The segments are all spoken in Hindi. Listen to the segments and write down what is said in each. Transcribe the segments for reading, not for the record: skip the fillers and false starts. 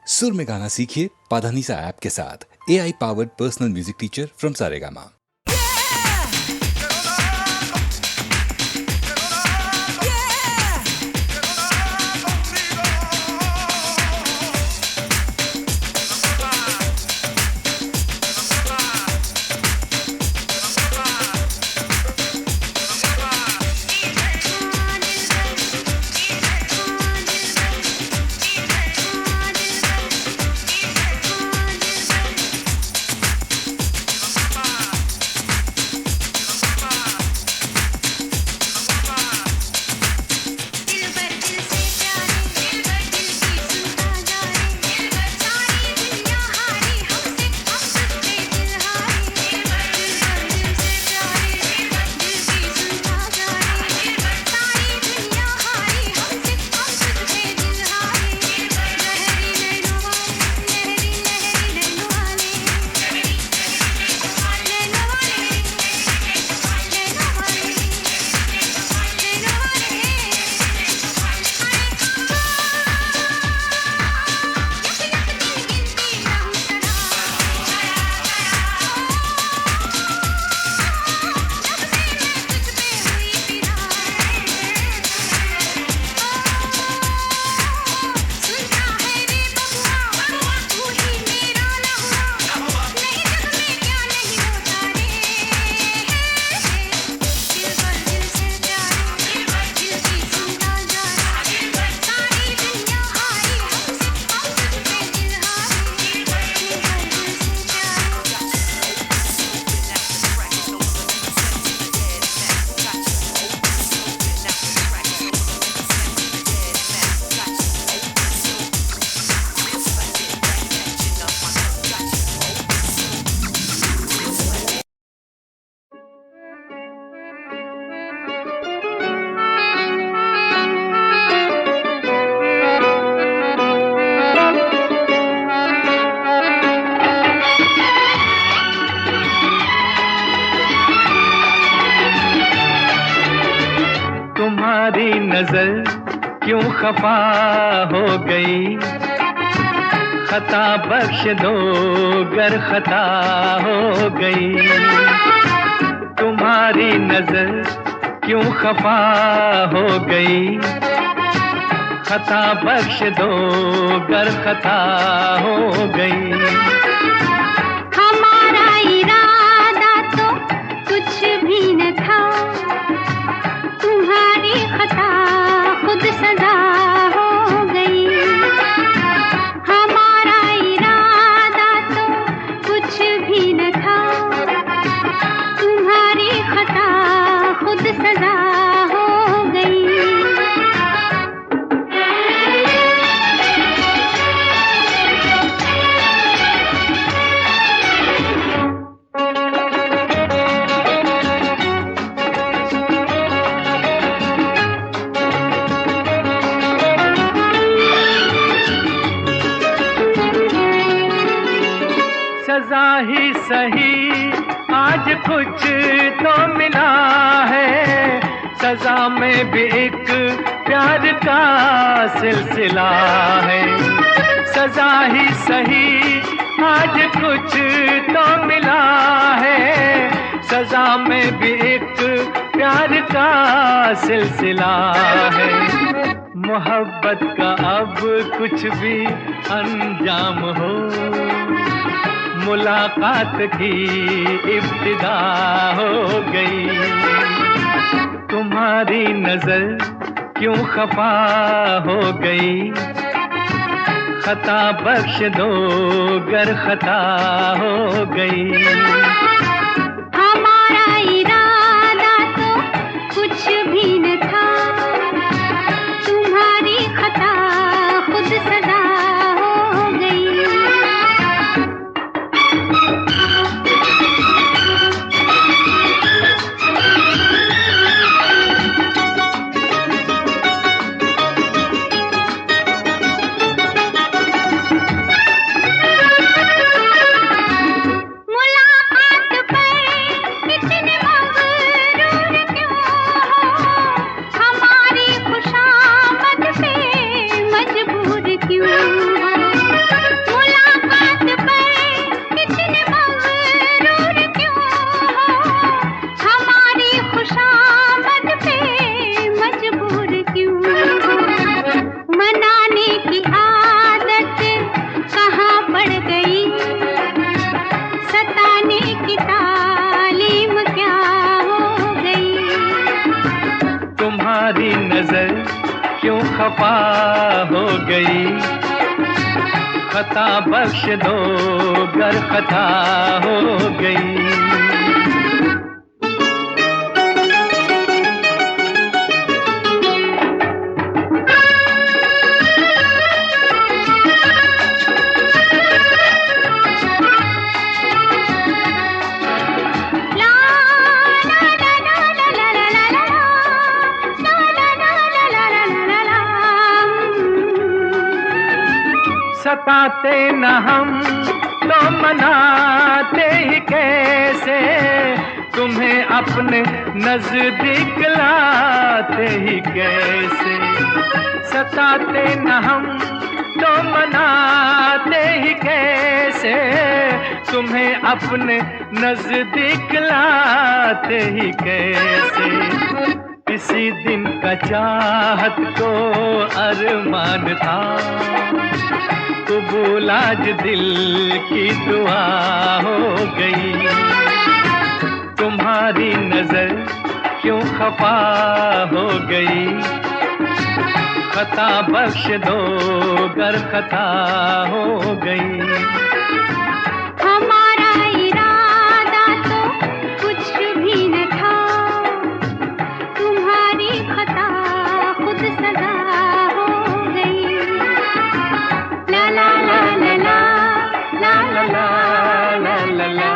सुर में गाना सीखिए पाधानीसा ऐप के साथ। AI powered personal music teacher from Saregama. तुम्हारी नजर क्यों खफा हो गई, खता बख्श दो गर खता हो गई। तुम्हारी नजर क्यों खफा हो गई, खता बख्श दो गर खता हो गई। हमारा इरादा तो कुछ भी न था, तुम्हारी खता खुद सजा हो गई। हमारा इरादा तो कुछ भी न था, तुम्हारी खता खुद सजा हो गई। सजा ही सही आज कुछ तो मिला है, सजा में भी एक प्यार का सिलसिला है। सजा ही सही आज कुछ तो मिला है, सजा में भी एक प्यार का सिलसिला है। मोहब्बत का अब कुछ भी अंजाम हो, मुलाकात की इब्तिदा हो गई। तुम्हारी नजर क्यों खफा हो गई, खता बख्श दो गर खता हो गई। हमारा इरादा तो कुछ भी न था, तुम्हारी खता खुद सजा हो गई। मुलाकात खफा हो गई, खता बख्श दो गर खता हो गई। सताते न हम तो मनाते ही कैसे, तुम्हें अपने नजदीक लाते ही कैसे। सताते न हम तो मनाते ही कैसे, तुम्हें अपने नजदीक लाते ही कैसे। किसी दिन का चाहत को अरमान था, कबूल आज दिल की दुआ हो गई। तुम्हारी नजर क्यों खफा हो गई, खता बख्श दो गर खता हो गई। हमारा इरादा तो कुछ भी न था, तुम्हारी खता खुद सजा हो गई। ला ला ला ला ला ला ला ला ला ला।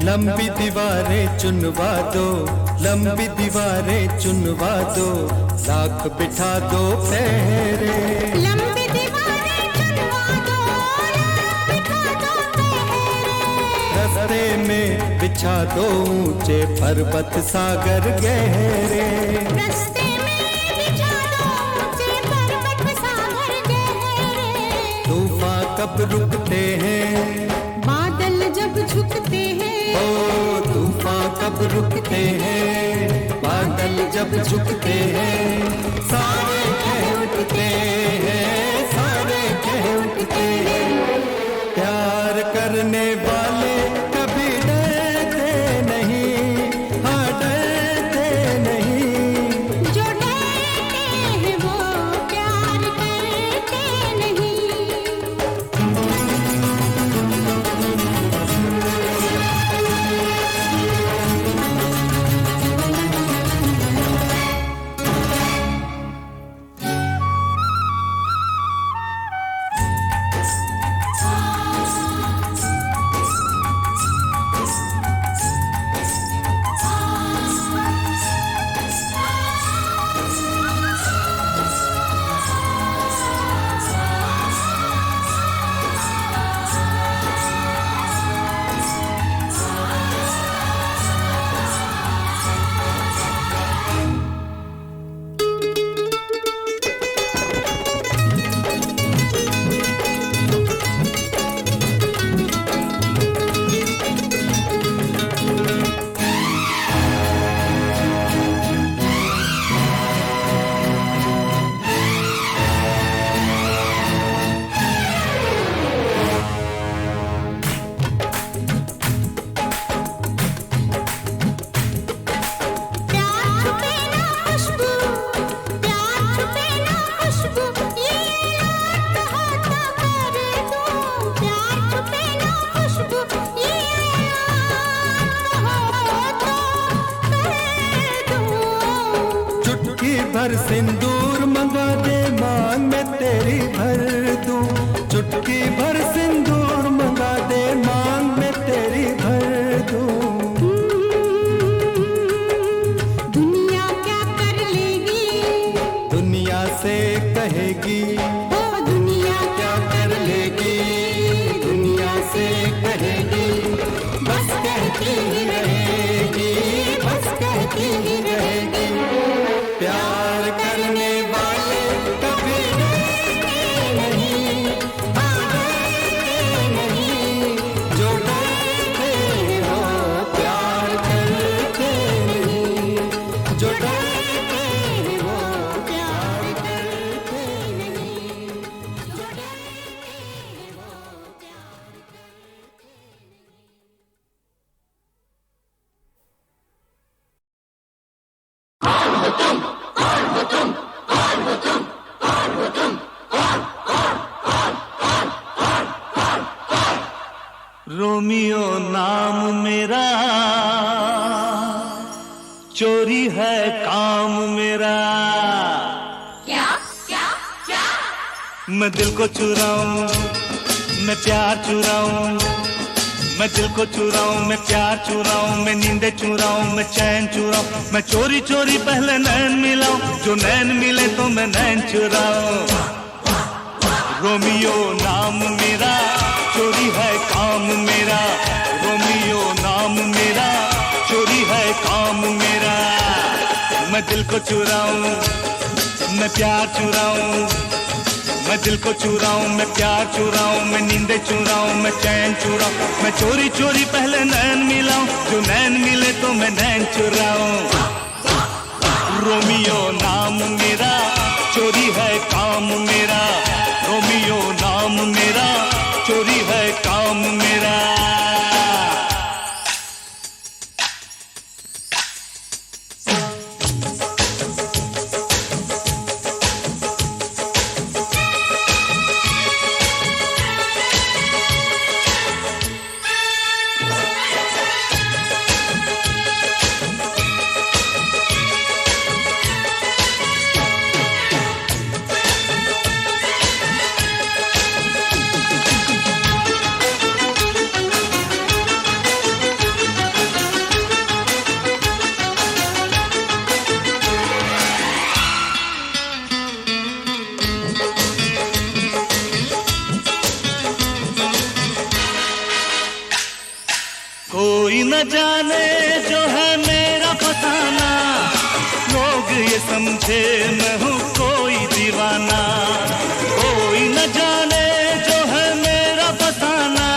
लंबी दीवारें चुनवा दो, लंबी दीवारें चुनवा दो, लाख बिठा दो पहरे। लंबी दीवारें चुनवा दो, लाख बिठा दो पहरे। रस्ते में बिछा दो ऊंचे पर्वत सागर गहरे। रस्ते में बिछा दो ऊंचे पर्वत सागर गहरे। तूफान कब रुकते हैं, बादल जब झुकते हैं, ओ तूफान कब रुकते हैं, बादल जब झुकते हैं, सारे कह उठते हैं, सारे कह उठते हैं। प्यार करने वाले कभी डरते नहीं, हाँ डरते नहीं। जो डरते हैं वो प्यार करते नहीं। भर सिंदूर मंगा दे मांग में तेरी भर दूं, चुटकी भर सिंदूर मंगा दे मांग में तेरी भर दूं। दुनिया क्या कर लेगी, दुनिया से कहेगी, ओ दुनिया क्या कर लेगी, दुनिया से कहेगी। बस कहती ही रहेगी, बस कहती ही रहेगी। प्यार करने वाले कभी डरते नहीं, हाँ डरते नहीं। जो डरते हो प्यार करते नहीं, जो डरते हो प्यार करते नहीं, जो डरते हो प्यार रोमियो नाम मेरा, चोरी है काम मेरा। क्या क्या क्या? मैं दिल को चुराऊं, मैं प्यार चुराऊं, मैं दिल को चुराऊं, मैं प्यार चुराऊं, मैं नींदे चुराऊं, मैं चैन चुराऊं, मैं चोरी चोरी पहले नैन मिलाऊं, जो नैन मिले तो मैं नैन चुराऊं। रोमियो नाम मेरा, चोरी है काम मेरा। रोमियो नाम मेरा, चोरी है काम मेरा। मैं दिल को चुराऊं, मैं प्यार चुराऊं, मैं दिल को चुराऊं, मैं प्यार चुराऊं, मैं नींदे चुराऊं, मैं चैन चुराऊं, मैं चोरी चोरी पहले नैन मिलाऊं, जो नैन मिले तो मैं नैन चुराऊं। रोमियो नाम मेरा, चोरी है काम मेरा। रोमियो नाम मेरा, चोरी है काम मेरा। कोई न जाने जो है मेरा फसाना, लोग ये समझे मैं हूँ कोई दीवाना। कोई न जाने जो है मेरा फसाना,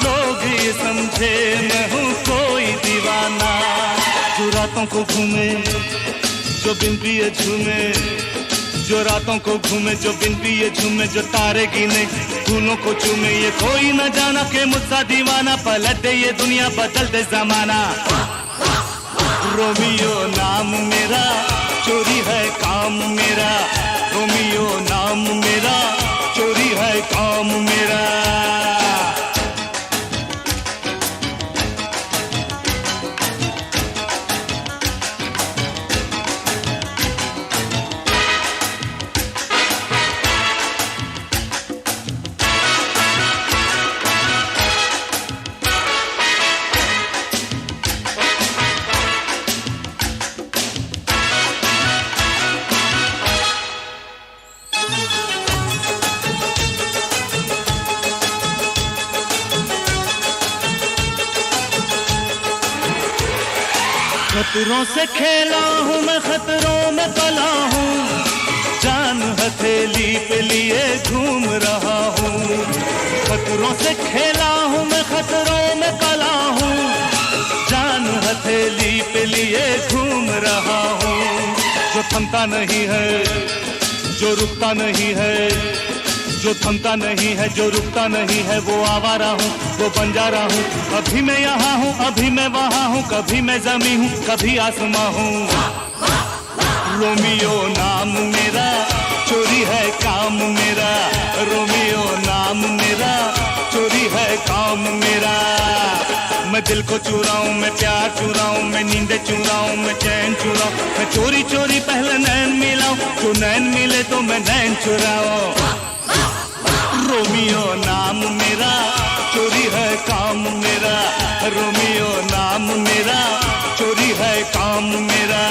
लोग को घूमे जो बिन पिए झूमे, जो रातों को घूमे जो बिन पिए झूमे, जो तारे गिने फूलों को चूमे। ये कोई न जाना कि मुझसा दीवाना, पलट दे ये दुनिया बदल दे जमाना। रोमियो नाम मेरा, चोरी है काम मेरा। रोमियो नाम मेरा, चोरी है काम मेरा। खतरों से खेला हूँ मैं, खतरों में पला हूँ, जान हथेली पे लिए घूम रहा हूँ। खतरों से खेला हूँ मैं, खतरों में पला हूँ, जान हथेली पे लिए घूम रहा हूँ। जो थमता नहीं है, जो रुकता नहीं है, जो थमता नहीं है, जो रुकता नहीं है, वो आवारा हूँ, वो बंजारा हूँ। अभी मैं यहाँ हूँ, अभी मैं वहाँ हूँ, कभी मैं जमी हूँ, कभी आसमां हूँ। रोमियो नाम मेरा, चोरी है काम मेरा। रोमियो नाम मेरा, चोरी है काम मेरा। मैं दिल को चुराऊं, मैं प्यार चुराऊं, मैं नींदें चुराऊं, मैं चैन चुराऊं, मैं चोरी चोरी पहले नैन मिलाऊं, जो नैन मिले तो मैं नैन चुराऊं। रोमियो नाम मेरा, चोरी है काम मेरा। रोमियो नाम मेरा, चोरी है काम मेरा।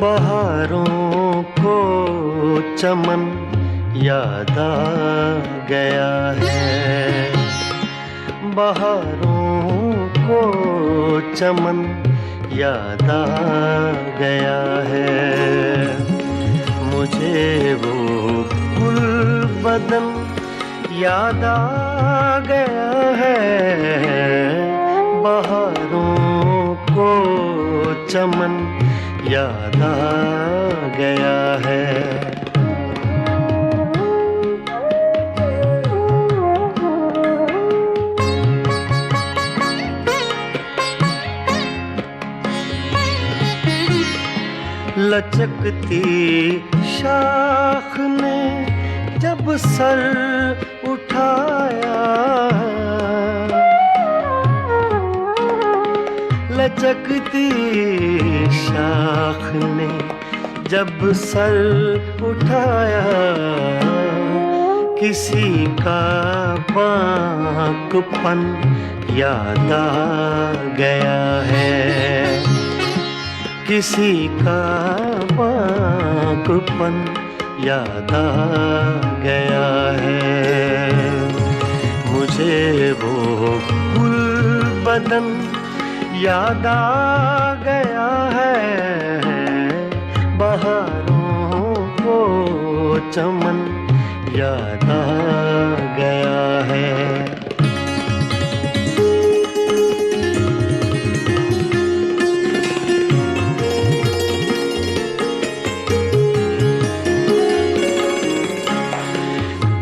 बहारों को चमन याद आ गया है। बहारों को चमन याद आ गया है। मुझे वो गुल बदन याद आ गया है। बहारों को चमन याद आ गया है। लचकती शाख ने जब सर उठाया, लचकती शाख ने जब सर उठाया, किसी का बांकपन याद आ गया है। किसी का बाँकपन याद आ गया है। मुझे वो गुल बदन याद आ गया है। बहारों को चमन याद आ गया है।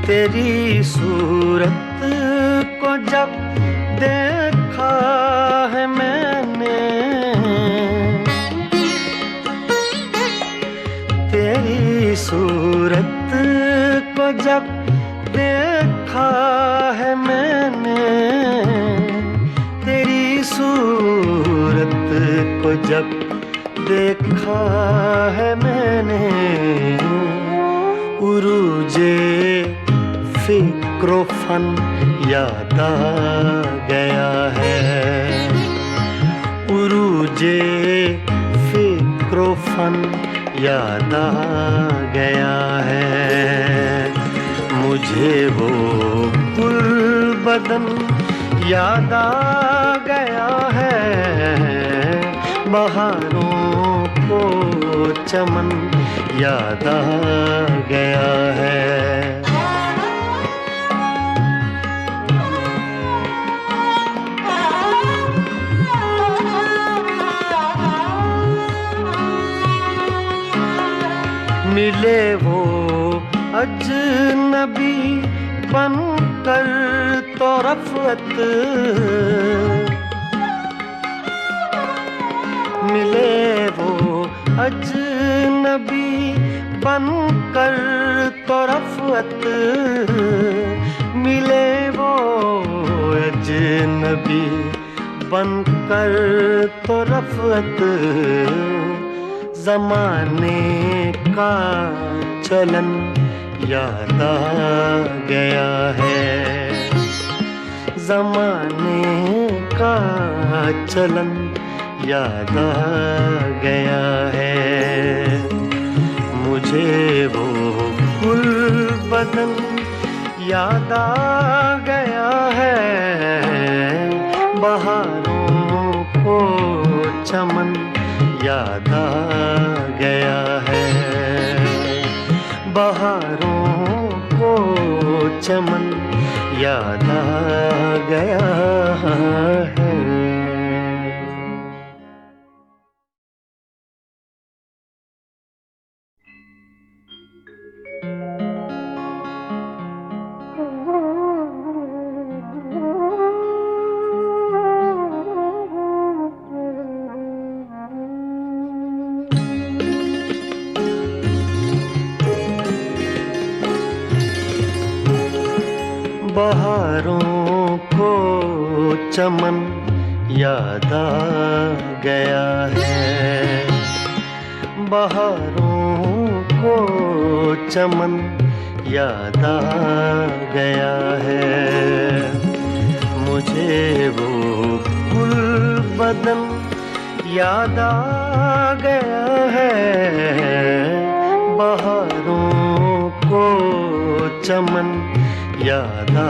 तेरी सूरत को जब देखा है मैंने, तेरी सूरत को जब देखा है मैंने, तेरी सूरत को जब देखा है मैंने, उरूजे फिक्रो फन याद आ गया है। उरूजे फिक्रो फन याद आ गया है। मुझे वो गुल बदन याद आ गया है। बहारों को चमन याद आ गया है। मिले वो अजनबी बनकर तो रफ़त, मिले वो अजनबी बनकर तो रफ़त, मिले वो अजनबी बनकर तो रफ़त। ज़माने का चलन याद आ गया है। ज़माने का चलन याद आ गया है। मुझे वो गुल बदन याद आ गया है। बहारों को चमन याद आ गया है। बहारों को चमन याद आ गया है। बहारों को चमन याद आ गया है। बहारों को चमन याद आ गया है। मुझे वो गुल बदन याद आ गया है। बहारों को चमन याद आ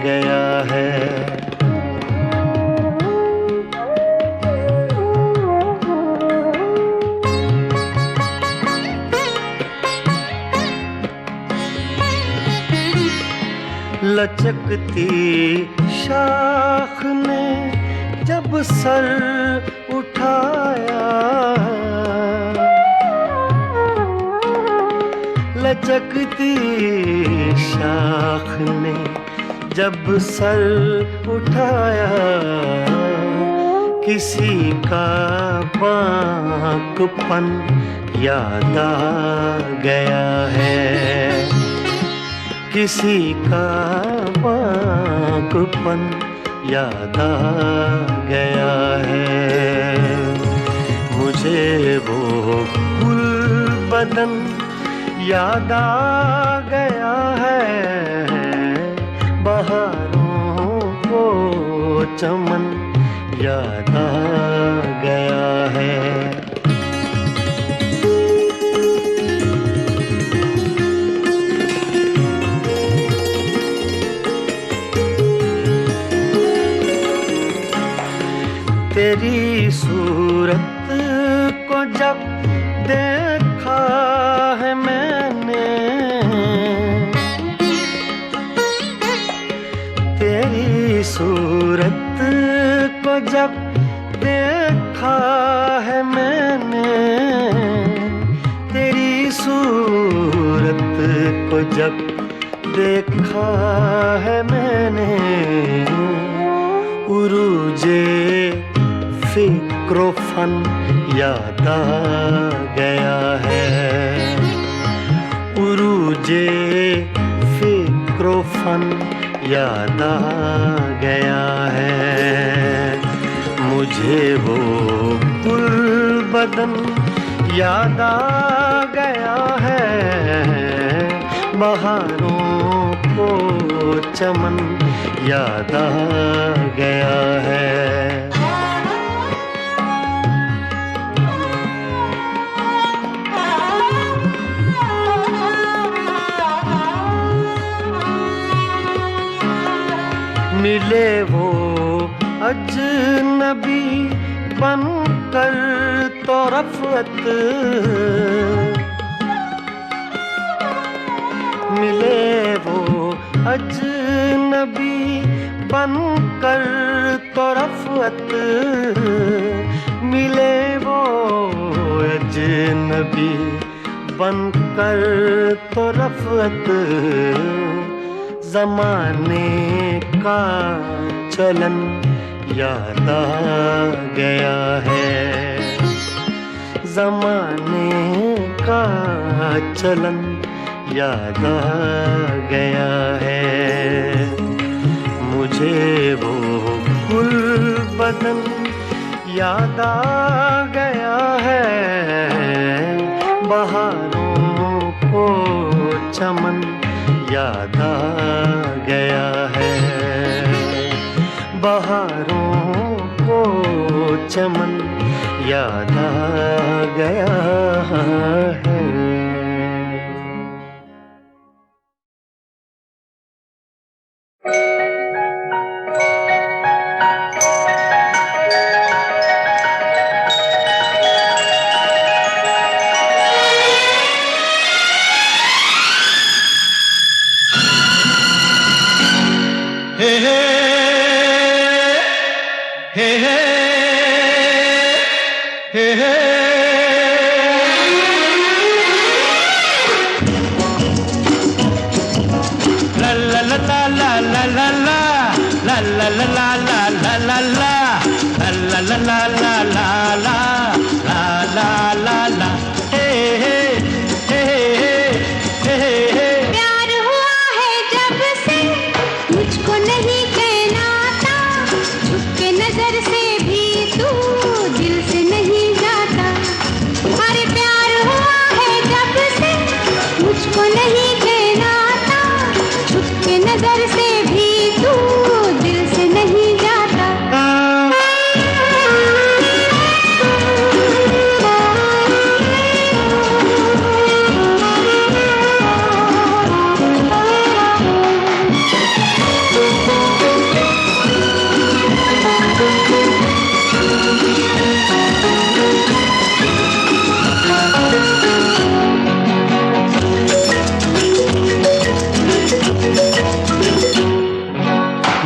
गया है। लचकती शाख ने जब सर उठाया, लचकती शाख ने जब सर उठाया, किसी का बाँकपन याद आ गया है। किसी का बाँकपन याद आ गया है। मुझे वो गुल बदन याद आ गया है। बहारों को चमन याद आ गया है। तेरी सूरत को जब देखा है मैंने, तेरी सूरत को जब देखा है मैंने, तेरी सूरत को जब देखा है मैंने, उरूजे फिक्रो फन याद आ गया है, उरूजे फिक्रो फन याद आ गया है। मुझे वो गुल बदन याद आ गया है, बहारों को चमन याद आ गया है। मिले वो अजनबी बनकर तो रफ़त, मिले वो अजनबी बनकर तो रफ़त, मिले वो अजनबी बनकर तो रफ़त। ज़माने का चलन याद आ गया है, ज़माने का चलन याद आ गया है। मुझे वो गुल बदन याद आ गया है, बहारों को चमन याद आ गया है, बहारों को चमन याद आ गया है।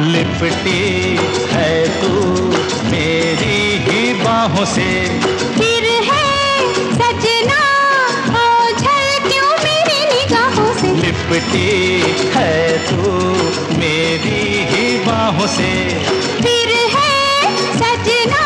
लिपटी है तू मेरी ही बाहों से, फिर है सजना ओझल क्यों मेरी निगाहों से, लिपटी है तू मेरी ही बाहों से, फिर है सजना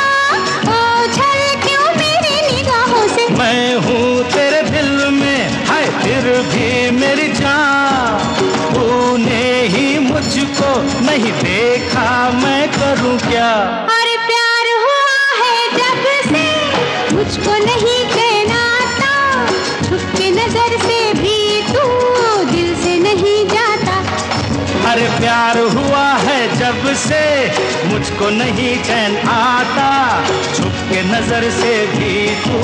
ओझल क्यों मेरी निगाहों से। मैं हूँ तेरे दिल में है फिर भी मेरी जान, तूने ही मुझको नहीं देखा मैं करूं क्या। अरे प्यार हुआ है जब से मुझको नहीं कहना था, छुप के नजर से भी तू दिल से नहीं जाता। अरे प्यार हुआ है जब से मुझको नहीं चैन आता, छुप के नजर से भी तू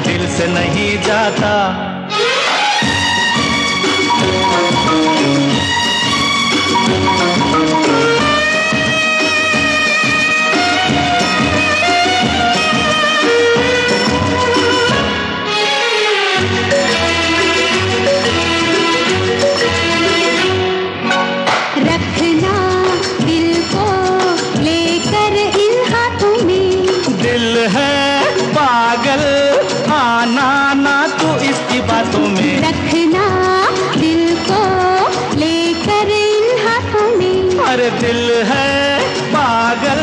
दिल से नहीं जाता। अरे दिल है पागल,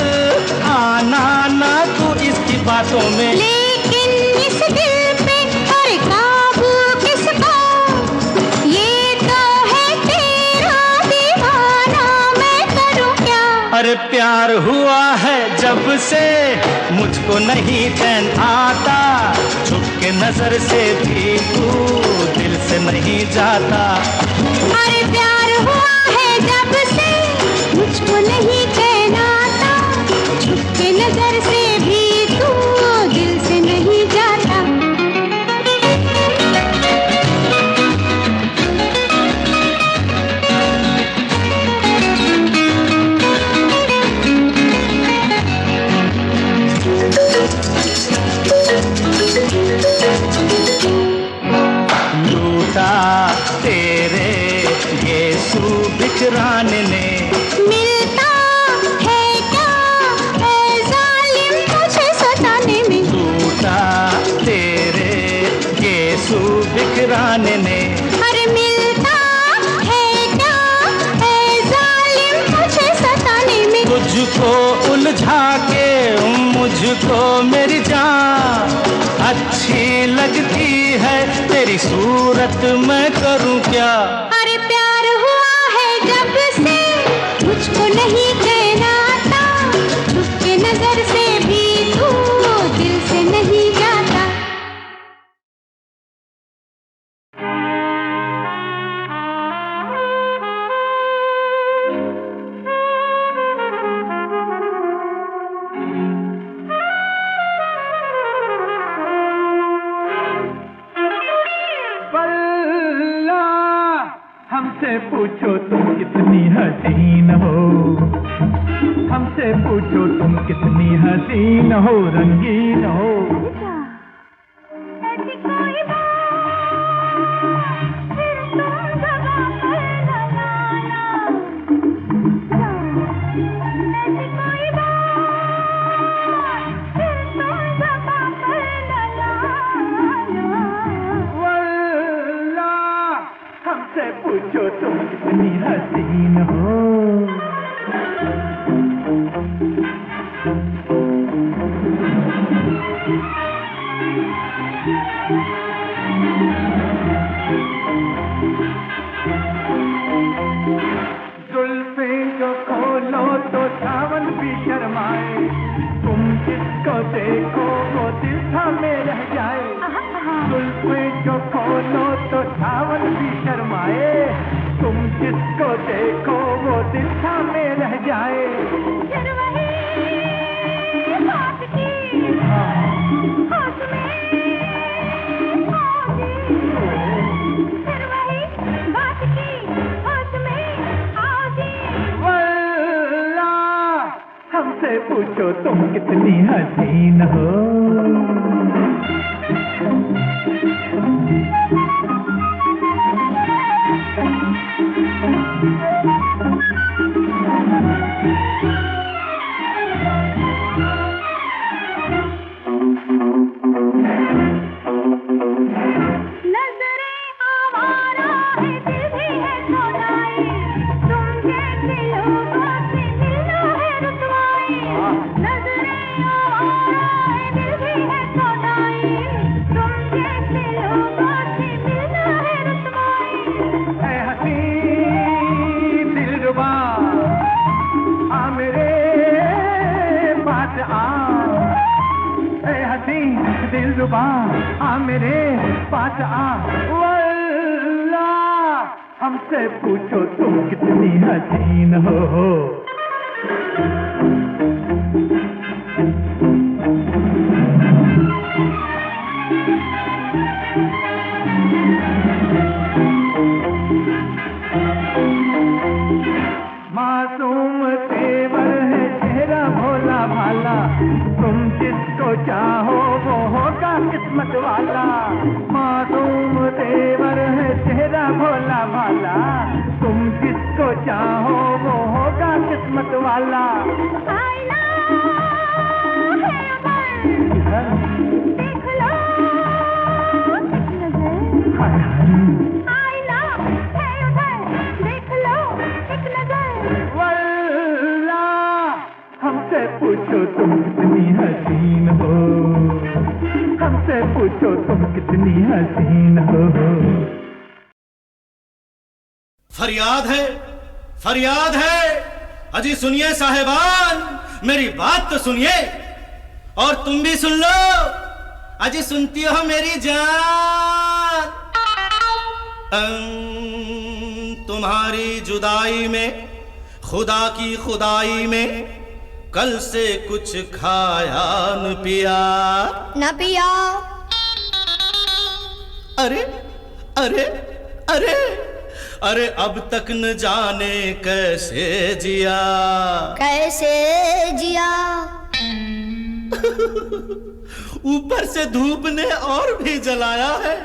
आना ना तू इसकी बातों में। लेकिन इस दिल पे हर काबू किसका, ये तो है तेरा दीवाना, मैं करूं क्या। अरे प्यार हुआ है जब से मुझको नहीं चैन आता, छुप के नजर से भी तू दिल से नहीं जाता। अरे प्यार हुआ है जब से मुझको नहीं चैन आता, छुप के नजर से भी तू दिल से नहीं जाता। लूटा तेरे यीशु बिचराने ने, मिलता है क्या ऐ जालिम मुझे सताने में। लूटा तेरे यीशु बिचराने ने। अरे मिलता है क्या ऐ जालिम मुझे सताने में। तुझको उलझा के मुझको मेरी जान अच्छी लगती है तेरी सूरत, मैं करूं क्या। अरे प्यार हुआ है जब से मुझको नहीं चैन आता, छुप के नजर से भी तू दिल से नहीं जाता। हमसे पूछो तुम कितनी हसीन हो, हमसे पूछो तुम कितनी हसीन हो, रंगीन हो। ऐसी कोई बात फिर तुम जबां पर न लाना, ऐसी कोई बात फिर तुम जबां पर न लाना। वल्लाह हमसे पूछो तुम कितनी हसीन हो। जुल्फे जो खोलो तो सावन भी शर्माए, तुम जिसको देखो वो दिल थामे रह जाए। जुल्फे जो खोलो तो सावन भी शर्माए, तुम जिसको देखो वो दिल थामे रह जाए। फिर वही बात की होश में आओगी, फिर वही बात की होश में आओगी। वल्लाह हमसे पूछो तुम कितनी हसीन हो। दिलरुबा आ मेरे पास आ, वल्लाह हमसे पूछो तुम कितनी हसीन हो। मासूम तेवर है चेहरा भोला भाला, तुम जिसको चाहो वो होगा किस्मत वाला। मासूम तेवर है चेहरा भोला भाला, तुम जिसको चाहो वो होगा किस्मत वाला। आईना है उधर, देख लो एक नजर। आईना है उधर, देख लो एक नजर। हमसे पूछो तुम कितनी हसीन हो, हमसे पूछो तुम कितनी हसीन हो। फरियाद है, फरियाद है, अजी सुनिए साहेबान, मेरी बात तो सुनिए और तुम भी सुन लो, अजी सुनती हो मेरी जान। तुम्हारी जुदाई में, खुदा की खुदाई में, कल से कुछ खाया न पिया, न पिया। अरे अरे अरे अरे अब तक न जाने कैसे जिया, कैसे जिया। ऊपर से धूप ने और भी जलाया है,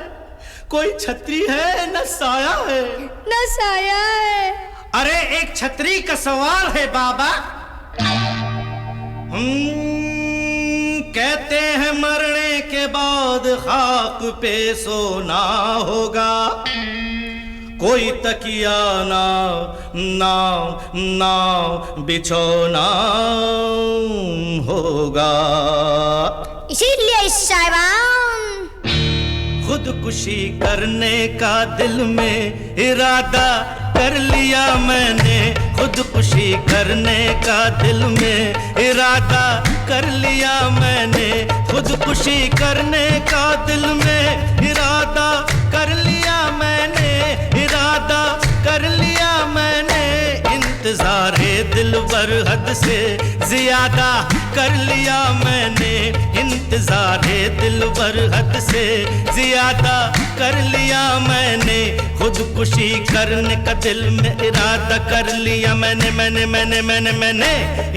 कोई छतरी है न साया है, न साया है। अरे एक छतरी का सवाल है बाबा। कहते हैं मरने के बाद खाक पे सोना होगा, कोई तकिया ना ना ना बिछोना होगा। इसीलिए साहिबान खुदकुशी करने का दिल में इरादा कर लिया मैंने, खुदकुशी करने का दिल में इरादा कर लिया मैंने, खुदकुशी करने का दिल में इरादा कर लिया मैंने, इरादा कर लिया मैंने। इंतज़ारे दिलबर हद से ज़्यादा कर लिया मैंने, इंतज़ारे दिलबर हद से ज़्यादा कर लिया मैंने, खुदकुशी करने का दिल में इरादा कर लिया मैंने, मैंने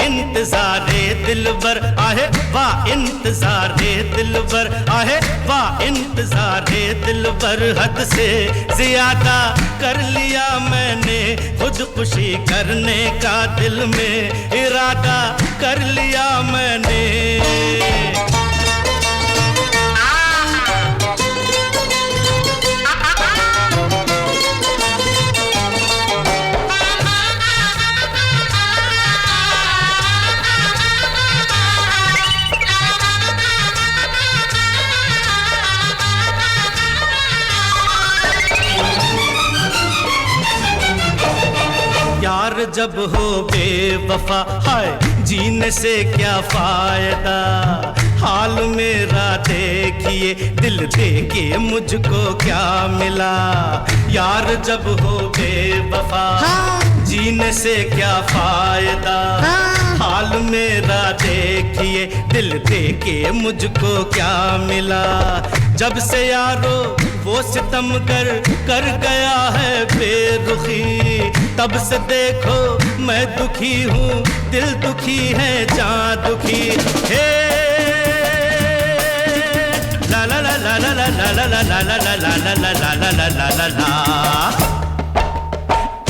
इंतज़ारे दिलबर आहे वाह, इंतज़ारे दिलबर आहे वाह, इंतज़ारे दिलबर हद से ज़्यादा कर लिया मैंने, खुदकुशी करने का दिल में इरादा कर लिया मैंने। यार जब हो बेवफा हाय जीने से क्या फायदा, हाल मेरा देखिए दिल देके मुझको क्या मिला। यार जब हो बेवफा जीने से क्या फायदा, हाल मेरा देखिए दिल देके मुझको क्या मिला। जब से यारो वो सितमगर कर गया है बेरुखी, तब से देखो मैं दुखी हूँ, दिल दुखी है जान दुखी। हे ला ला ला ला ला ला ला ला ला ला ला ला ला ला ला ला ला ला।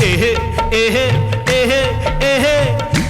एहे एहे एहे एहे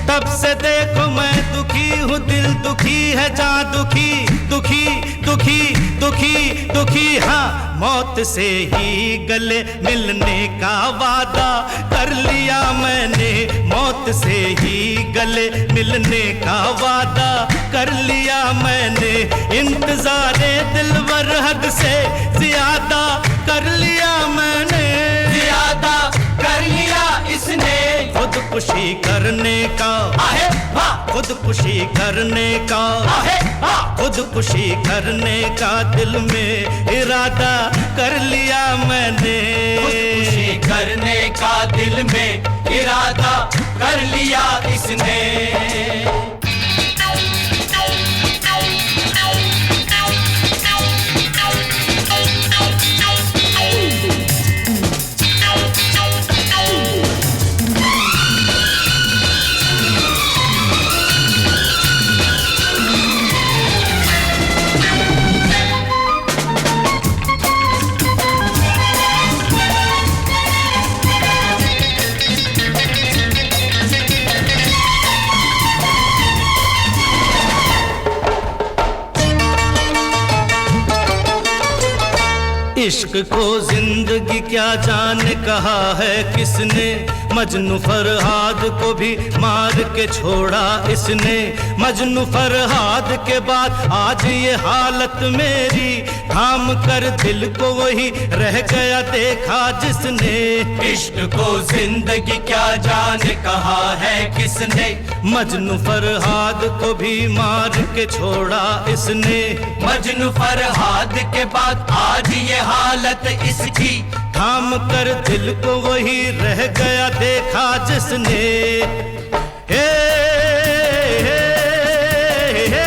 तब से देखो मैं दुखी हूँ, दिल दुखी है जान दुखी दुखी दुखी दुखी दुखी। हाँ मौत से ही गले मिलने का वादा कर लिया मैंने, मौत से ही गले मिलने का वादा कर लिया मैंने। इंतज़ारे दिलबर हद से ज़्यादा कर लिया मैंने, ज़्यादा कर लिया इसने। खुदकुशी करने का आहे वाह, खुदकुशी करने का आहे वाह, खुदकुशी करने का दिल में इरादा कर लिया मैंने, खुदकुशी करने का दिल में इरादा कर लिया इसने। इश्क को जिंदगी क्या जाने कहा है किसने, मजनू फरहाद को भी मार के छोड़ा इसने, मजनू फरहाद के बाद आज ये हालत मेरी, थाम कर दिल को वही रह गया देखा जिसने। इश्क को जिंदगी क्या जाने कहा है किसने, मजनू फरहाद को भी मार के छोड़ा इसने, मजनू फरहाद के बाद आज ये हालत इसकी, थाम कर दिल को वही रह गया देखा जिसने। हे, हे, हे,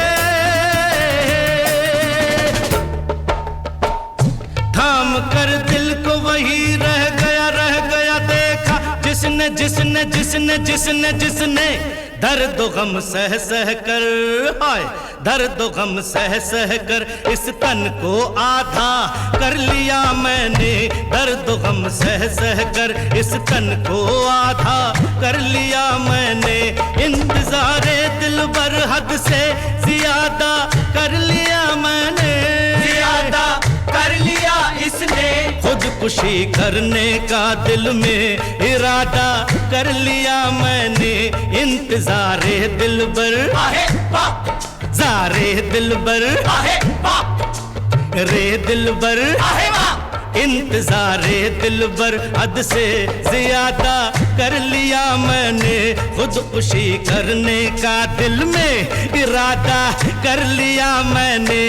थाम कर दिल को वही रह गया देखा जिसने जिसने जिसने जिसने जिसने दर्द गम सह सह कर, हाय दर्द गम सह सह कर इस तन को आधा कर लिया मैंने, दर्द गम सह सह कर इस तन को आधा कर लिया मैंने, इंतजारे दिल बर हद से ज्यादा कर लिया मैंने, ज्यादा कर लिया इसने, खुदकुशी करने का दिल में इरादा कर लिया मैंने, इंतजारे दिल बर आहे बाप, जारे दिल बर आहे बाप, रे दिल बर आहे बाप, इंतजारे दिल बर हद से ज्यादा कर लिया मैंने, खुदकुशी करने का दिल में इरादा कर लिया मैंने।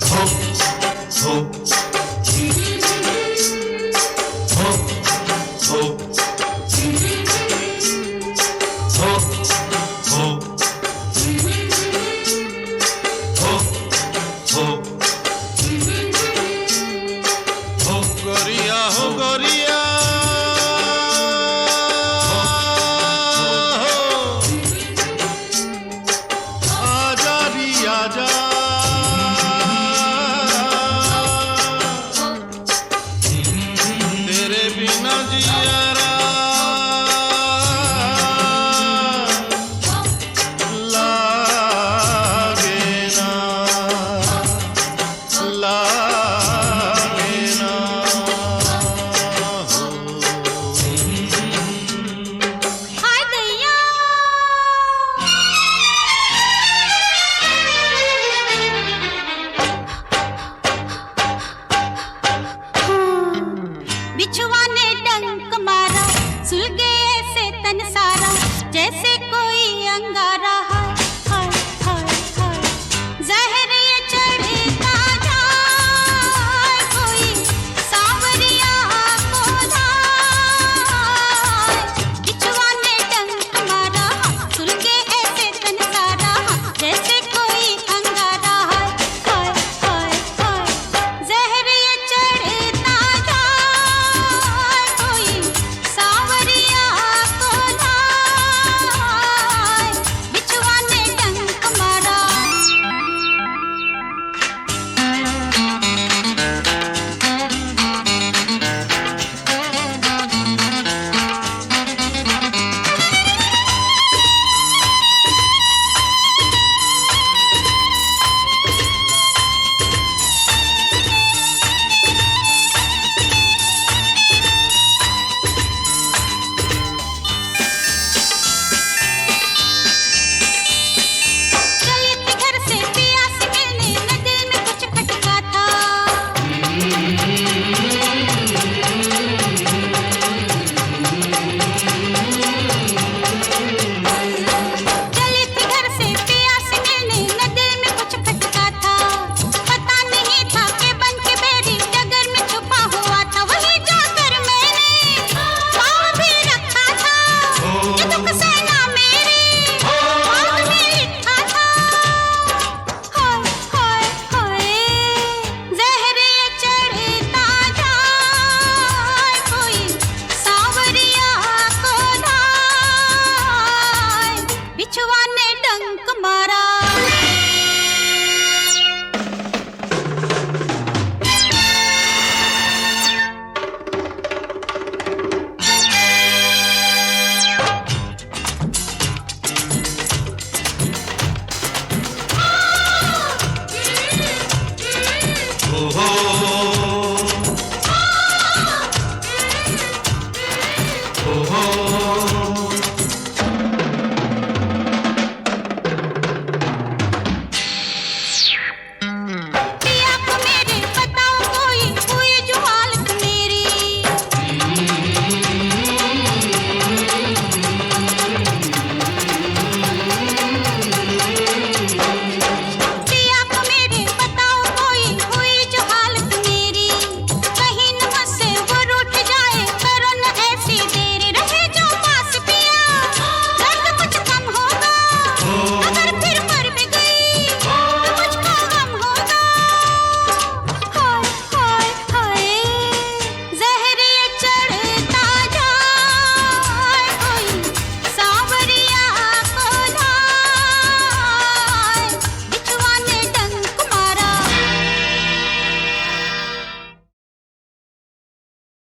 हो हो हो हो हो हो हो